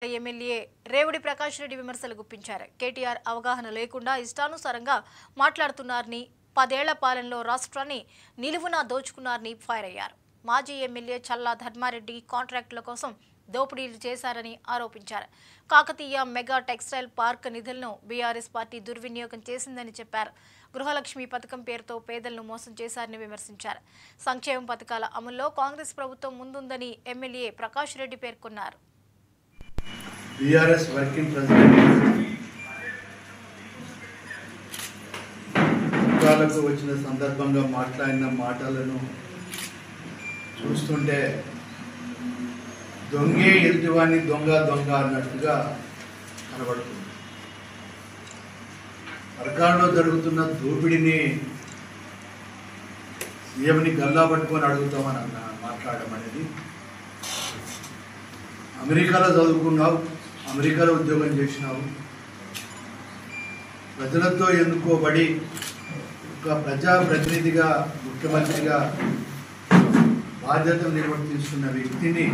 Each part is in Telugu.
ఎమ్మెల్యే రేవుడి ప్రకాష్ రెడ్డి విమర్శలు గుప్పించారు. కేటీఆర్ అవగాహన లేకుండా ఇష్టానుసారంగా మాట్లాడుతున్నారని, 10 ఏళ్ల పాలనలో రాష్ట్రాన్ని నిలువునా దోచుకున్నారని ఫైర్ అయ్యారు. మాజీ ఎమ్మెల్యే చల్లా ధర్మారెడ్డి కాంట్రాక్టుల కోసం దోపిడీలు చేశారని ఆరోపించారు. కాకతీయ మెగా టెక్స్టైల్ పార్క్ నిధులను బీఆర్ఎస్ పార్టీ దుర్వినియోగం చేసిందని చెప్పారు. గృహలక్ష్మి పథకం పేరుతో పేదలను మోసం చేశారని విమర్శించారు. సంక్షేమ పథకాల అమల్లో కాంగ్రెస్ ప్రభుత్వం ముందుందని ఎమ్మెల్యే ప్రకాష్ రెడ్డి పేర్కొన్నారు. BRS వర్కింగ్ ప్రెసిడెంట్ ఉద్యోగాలకు వచ్చిన సందర్భంగా మాట్లాడిన మాటలను చూస్తుంటే దొంగే ఎదుటివాన్ని దొంగ దొంగ అన్నట్టుగా కనబడుతుంది. సర్కారులో జరుగుతున్న దోపిడీని సీఎంని గల్లా పట్టుకొని అడుగుతామని మాట్లాడడం అనేది, అమెరికాలో చదువుకున్నావు, అమెరికాలో ఉద్యోగం చేసినావు, ప్రజలతో ఎన్నుకోబడి ఒక ప్రజాప్రతినిధిగా ముఖ్యమంత్రిగా బాధ్యతలు నిర్వర్తిస్తున్న వ్యక్తిని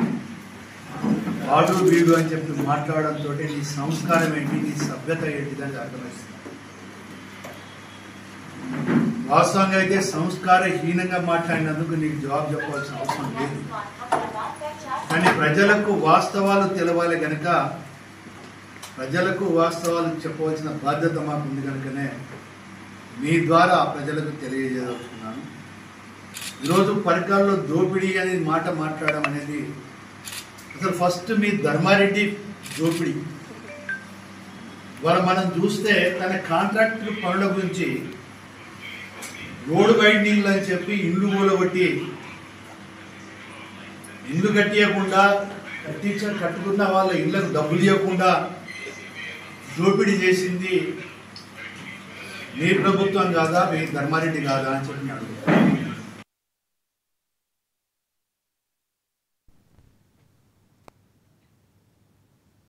వాడు వీడు అని చెప్పి మాట్లాడడంతో నీ సంస్కారం ఏంటి, నీ సభ్యత ఏంటిదని అర్థమవుతుంది. వాస్తవంగా అయితే సంస్కారహీనంగా మాట్లాడినందుకు నీకు జవాబు చెప్పాల్సిన అవసరం లేదు. కానీ ప్రజలకు వాస్తవాలు తెలవాలి కనుక, ప్రజలకు వాస్తవాలు చెప్పవలసిన బాధ్యత మాకు ఉంది కనుకనే మీ ద్వారా ప్రజలకు తెలియజేస్తున్నాను. ఈరోజు పరికాల్లో దోపిడీ అనే మాట మాట్లాడడం అనేది, అసలు ఫస్ట్ మీ ధర్మారెడ్డి దోపిడీ. ఇవాళ మనం చూస్తే తన కాంట్రాక్టు పనుల గురించి రోడ్డు వైండింగ్లు అని చెప్పి ఇల్లు కూలగొట్టి, ఇల్లు కట్టియకుండా కట్టుకున్న వాళ్ళ ఇళ్లకు డబ్బులు ఇవ్వకుండా దోపిడీ చేసింది మీ ప్రభుత్వం కాదా, మీ ధర్మారెడ్డి కాదా అని చెప్పి అడుగుతారు.